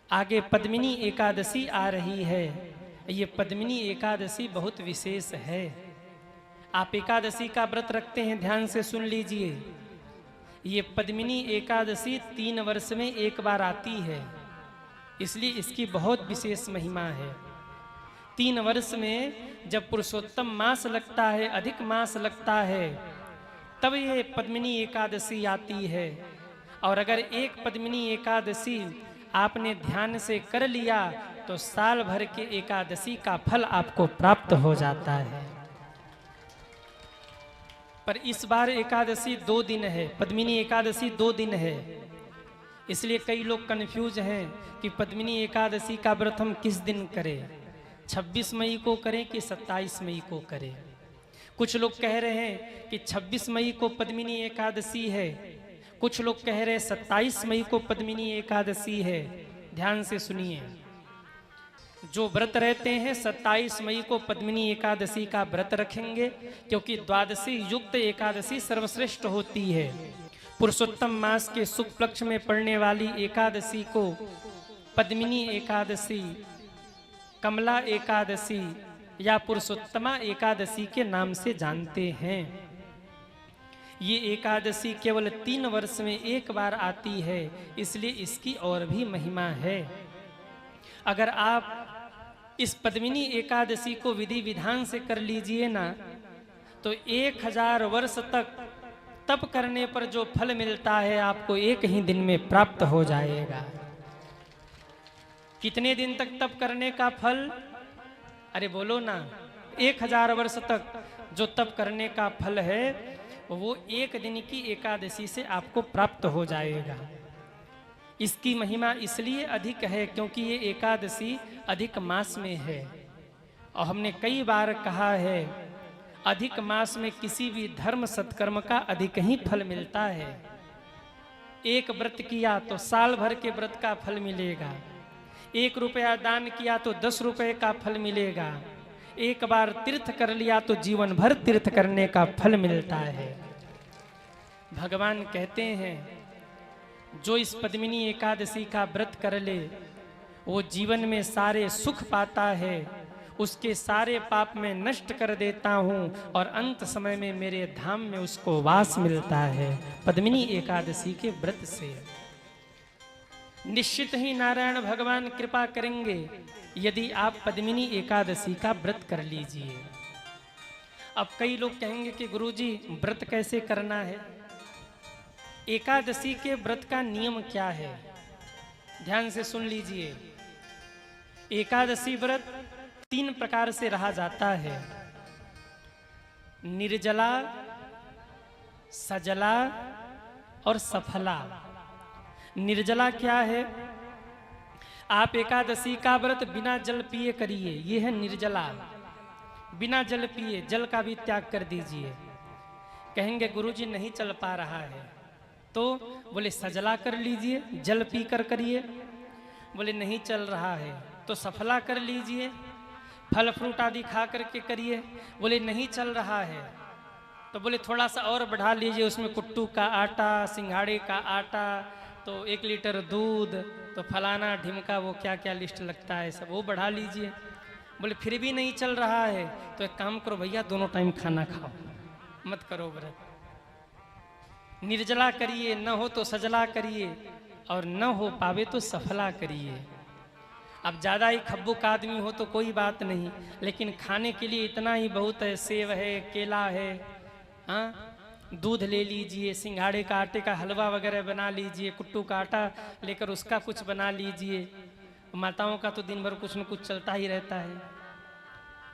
आगे पद्मिनी एकादशी आ रही है। ये पद्मिनी एकादशी बहुत विशेष है। आप एकादशी का व्रत रखते हैं, ध्यान से सुन लीजिए। ये पद्मिनी एकादशी 3 वर्ष में एक बार आती है, इसलिए इसकी बहुत विशेष महिमा है। 3 वर्ष में जब पुरुषोत्तम मास लगता है, अधिक मास लगता है, तब ये पद्मिनी एकादशी आती है। और अगर एक पद्मिनी एकादशी आपने ध्यान से कर लिया तो साल भर के एकादशी का फल आपको प्राप्त हो जाता है। पर इस बार एकादशी 2 दिन है, पद्मिनी एकादशी 2 दिन है, इसलिए कई लोग कंफ्यूज हैं कि पद्मिनी एकादशी का व्रत हम किस दिन करें, 26 मई को करें कि 27 मई को करें। कुछ लोग कह रहे हैं कि 26 मई को पद्मिनी एकादशी है, कुछ लोग कह रहे हैं 27 मई को पद्मिनी एकादशी है। ध्यान से सुनिए, जो व्रत रहते हैं 27 मई को पद्मिनी एकादशी का व्रत रखेंगे, क्योंकि द्वादशी युक्त एकादशी सर्वश्रेष्ठ होती है। पुरुषोत्तम मास के शुक्ल पक्ष में पड़ने वाली एकादशी को पद्मिनी एकादशी, कमला एकादशी या पुरुषोत्तमा एकादशी के नाम से जानते हैं। ये एकादशी केवल 3 वर्ष में एक बार आती है, इसलिए इसकी और भी महिमा है। अगर आप इस पद्मिनी एकादशी को विधि विधान से कर लीजिए ना, तो 1000 वर्ष तक तप करने पर जो फल मिलता है आपको एक ही दिन में प्राप्त हो जाएगा। कितने दिन तक तप करने का फल? अरे बोलो ना, 1000 वर्ष तक जो तप करने का फल है वो एक दिन की एकादशी से आपको प्राप्त हो जाएगा। इसकी महिमा इसलिए अधिक है क्योंकि ये एकादशी अधिक मास में है। और हमने कई बार कहा है, अधिक मास में किसी भी धर्म सत्कर्म का अधिक ही फल मिलता है। एक व्रत किया तो साल भर के व्रत का फल मिलेगा, 1 रुपया दान किया तो 10 रुपये का फल मिलेगा, एक बार तीर्थ कर लिया तो जीवन भर तीर्थ करने का फल मिलता है। भगवान कहते हैं जो इस पद्मिनी एकादशी का व्रत कर ले वो जीवन में सारे सुख पाता है, उसके सारे पाप में नष्ट कर देता हूँ और अंत समय में मेरे धाम में उसको वास मिलता है पद्मिनी एकादशी के व्रत से। निश्चित ही नारायण भगवान कृपा करेंगे यदि आप पद्मिनी एकादशी का व्रत कर लीजिए। अब कई लोग कहेंगे कि गुरुजी व्रत कैसे करना है, एकादशी के व्रत का नियम क्या है? ध्यान से सुन लीजिए। एकादशी व्रत 3 प्रकार से रहा जाता है, निर्जला, सजला और सफला। निर्जला क्या है? आप एकादशी का व्रत बिना जल पिए करिए, ये है निर्जला। बिना जल पिए, जल का भी त्याग कर दीजिए। कहेंगे गुरुजी नहीं चल पा रहा है, तो बोले सजला कर लीजिए, जल पी कर करिए। बोले नहीं चल रहा है तो सफला कर लीजिए, फल फ्रूट आदि खा करके करिए। बोले नहीं चल रहा है तो बोले थोड़ा सा और बढ़ा लीजिए, उसमें कुट्टू का आटा, सिंघाड़े का आटा, तो 1 लीटर दूध, तो फलाना ढिमका, वो क्या क्या लिस्ट लगता है सब वो बढ़ा लीजिए। बोले फिर भी नहीं चल रहा है तो एक काम करो भैया, दोनों टाइम खाना खाओ, मत करो व्रत। निर्जला करिए, न हो तो सजला करिए और न हो पावे तो सफला करिए। अब ज़्यादा ही खब्बुक आदमी हो तो कोई बात नहीं, लेकिन खाने के लिए इतना ही बहुत है, सेव है, केला है, हाँ, दूध ले लीजिए, सिंघाड़े का आटे का हलवा वगैरह बना लीजिए, कुट्टू का आटा लेकर उसका कुछ बना लीजिए। माताओं का तो दिन भर कुछ न कुछ चलता ही रहता है,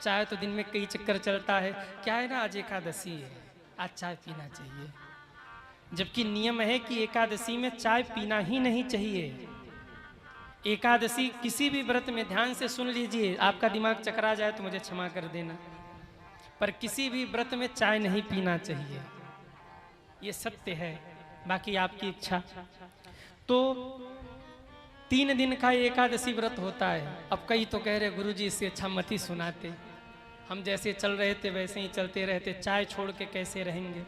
चाय तो दिन में कई चक्कर चलता है। क्या है ना, आज एकादशी है, आज चाय पीना चाहिए, जबकि नियम है कि एकादशी में चाय पीना ही नहीं चाहिए। एकादशी किसी भी व्रत में, ध्यान से सुन लीजिए, आपका दिमाग चकरा जाए तो मुझे क्षमा कर देना, पर किसी भी व्रत में चाय नहीं पीना चाहिए, ये सत्य है, बाकी आपकी इच्छा। तो 3 दिन का एकादशी व्रत होता है। अब कई तो कह रहे गुरुजी इससे अच्छा मत ही सुनाते, हम जैसे चल रहे थे वैसे ही चलते रहते, चाय छोड़ के कैसे रहेंगे।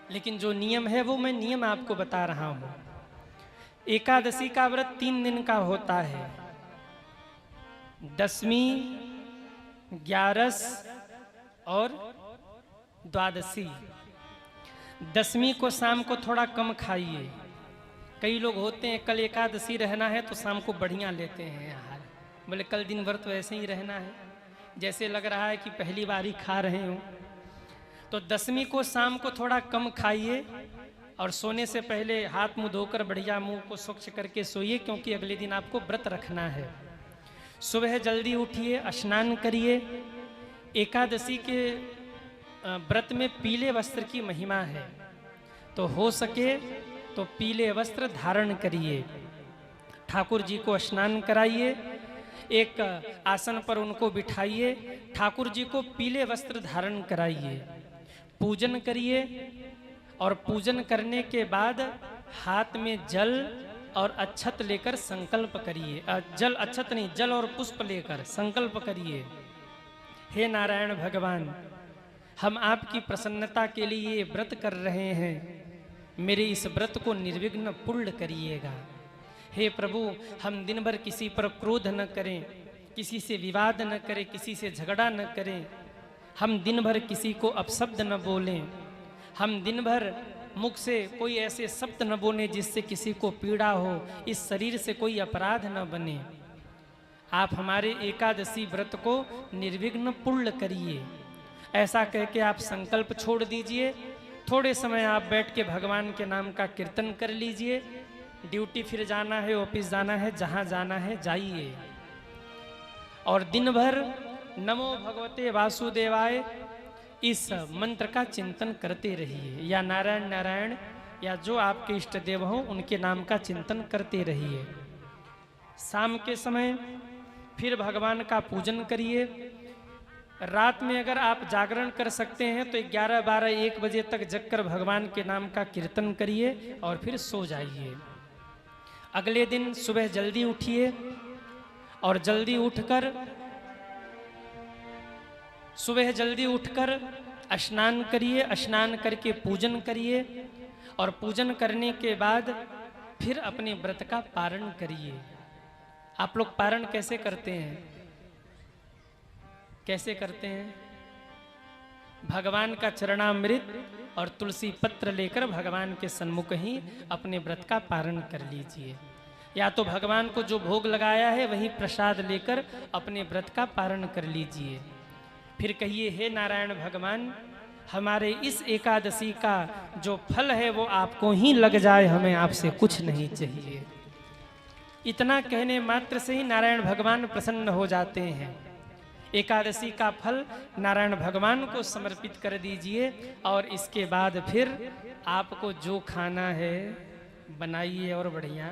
लेकिन जो नियम है वो मैं नियम आपको बता रहा हूं। एकादशी का व्रत 3 दिन का होता है, दशमी, 11 और द्वादशी। दशमी को शाम को थोड़ा कम खाइए। कई लोग होते हैं कल एकादशी रहना है तो शाम को बढ़िया लेते हैं आहार, बोले कल दिन भर तो ऐसे ही रहना है, जैसे लग रहा है कि पहली बार ही खा रहे हो। तो दशमी को शाम को थोड़ा कम खाइए और सोने से पहले हाथ मुंह धोकर बढ़िया मुंह को स्वच्छ करके सोइए, क्योंकि अगले दिन आपको व्रत रखना है। सुबह जल्दी उठिए, स्नान करिए। एकादशी के व्रत में पीले वस्त्र की महिमा है, तो हो सके तो पीले वस्त्र धारण करिए। ठाकुर जी को स्नान कराइए, एक आसन पर उनको बिठाइए, ठाकुर जी को पीले वस्त्र धारण कराइए, पूजन करिए और पूजन करने के बाद हाथ में जल और अक्षत लेकर संकल्प करिए। जल अक्षत नहीं, जल और पुष्प लेकर संकल्प करिए, हे नारायण भगवान, हम आपकी प्रसन्नता के लिए ये व्रत कर रहे हैं, मेरे इस व्रत को निर्विघ्न पूर्ण करिएगा। हे प्रभु, हम दिन भर किसी पर क्रोध न करें, किसी से विवाद न करें, किसी से झगड़ा न करें, हम दिन भर किसी को अपशब्द न बोलें, हम दिन भर मुख से कोई ऐसे शब्द न बोले जिससे किसी को पीड़ा हो, इस शरीर से कोई अपराध न बने। आप हमारे एकादशी व्रत को निर्विघ्न पूर्ण करिए। ऐसा कह के आप संकल्प छोड़ दीजिए। थोड़े समय आप बैठ के भगवान के नाम का कीर्तन कर लीजिए। ड्यूटी फिर जाना है, ऑफिस जाना है, जहाँ जाना है जाइए, और दिन भर नमो भगवते वासुदेवाय इस मंत्र का चिंतन करते रहिए, या नारायण नारायण, या जो आपके इष्ट देव हों उनके नाम का चिंतन करते रहिए। शाम के समय फिर भगवान का पूजन करिए। रात में अगर आप जागरण कर सकते हैं तो 11, 12, 1 बजे तक जगकर भगवान के नाम का कीर्तन करिए और फिर सो जाइए। अगले दिन सुबह जल्दी उठिए और सुबह जल्दी उठकर स्नान करिए, स्नान करके पूजन करिए और पूजन करने के बाद फिर अपने व्रत का पारण करिए। आप लोग पारण कैसे करते हैं? कैसे करते हैं? भगवान का चरणामृत और तुलसी पत्र लेकर भगवान के सन्मुख ही अपने व्रत का पारण कर लीजिए, या तो भगवान को जो भोग लगाया है वही प्रसाद लेकर अपने व्रत का पारण कर लीजिए। फिर कहिए, हे नारायण भगवान, हमारे इस एकादशी का जो फल है वो आपको ही लग जाए, हमें आपसे कुछ नहीं चाहिए। इतना कहने मात्र से ही नारायण भगवान प्रसन्न हो जाते हैं। एकादशी का फल नारायण भगवान को समर्पित कर दीजिए और इसके बाद फिर आपको जो खाना है बनाइए और बढ़िया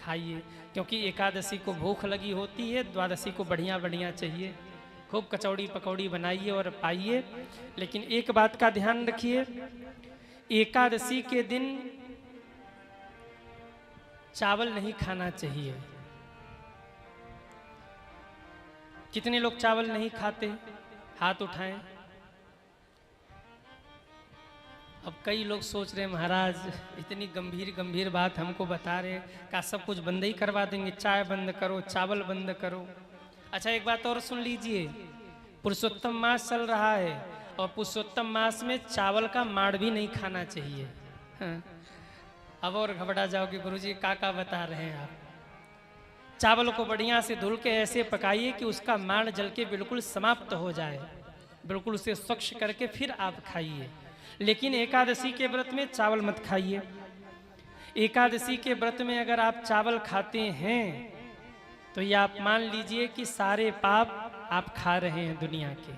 खाइए, क्योंकि एकादशी को भूख लगी होती है, द्वादशी को बढ़िया बढ़िया चाहिए। खूब कचौड़ी पकौड़ी बनाइए और पाइए। लेकिन एक बात का ध्यान रखिए, एकादशी के दिन चावल नहीं खाना चाहिए। कितने लोग चावल नहीं खाते? हाथ उठाएं। अब कई लोग सोच रहे महाराज इतनी गंभीर गंभीर बात हमको बता रहे, का सब कुछ बंद ही करवा देंगे, चाय बंद करो, चावल बंद करो। अच्छा, एक बात और सुन लीजिए, पुरुषोत्तम मास चल रहा है और पुरुषोत्तम मास में चावल का माड़ भी नहीं खाना चाहिए। हाँ। अब और घबरा जाओगे, गुरुजी का बता रहे हैं आप। चावल को बढ़िया से धुल के ऐसे पकाइए कि उसका माड़ जल के बिल्कुल समाप्त हो जाए, बिल्कुल उसे स्वच्छ करके फिर आप खाइए। लेकिन एकादशी के व्रत में चावल मत खाइए। एकादशी के व्रत में अगर आप चावल खाते हैं तो ये आप मान लीजिए कि सारे पाप आप खा रहे हैं दुनिया के।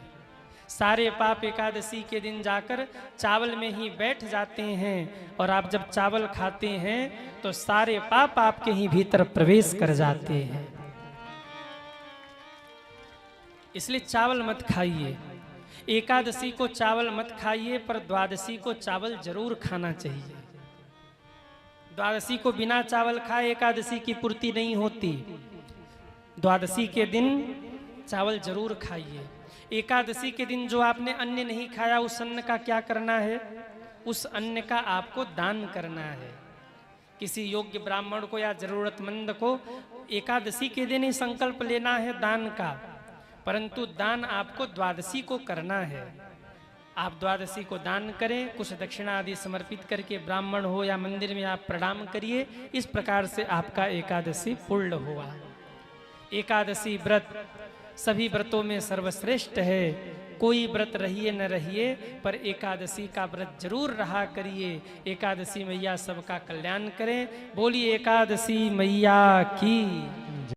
सारे पाप एकादशी के दिन जाकर चावल में ही बैठ जाते हैं, और आप जब चावल खाते हैं तो सारे पाप आपके ही भीतर प्रवेश कर जाते हैं। इसलिए चावल मत खाइए। एकादशी को चावल मत खाइए, पर द्वादशी को चावल जरूर खाना चाहिए। द्वादशी को बिना चावल खाए एकादशी की पूर्ति नहीं होती। द्वादशी के दिन चावल जरूर खाइए। एकादशी के दिन जो आपने अन्न नहीं खाया, उस अन्न का क्या करना है? उस अन्न का आपको दान करना है। किसी योग्य ब्राह्मण को या जरूरतमंद को एकादशी के दिन ही संकल्प लेना है दान का, परंतु दान आपको द्वादशी को करना है। आप द्वादशी को दान करें, कुछ दक्षिणा आदि समर्पित करके ब्राह्मण हो या मंदिर में आप प्रणाम करिए। इस प्रकार से आपका एकादशी पूर्ण हुआ। एकादशी व्रत सभी व्रतों में सर्वश्रेष्ठ है। कोई व्रत रहिए न रहिए, पर एकादशी का व्रत जरूर रहा करिए। एकादशी मैया सबका कल्याण करें। बोलिए एकादशी मैया की।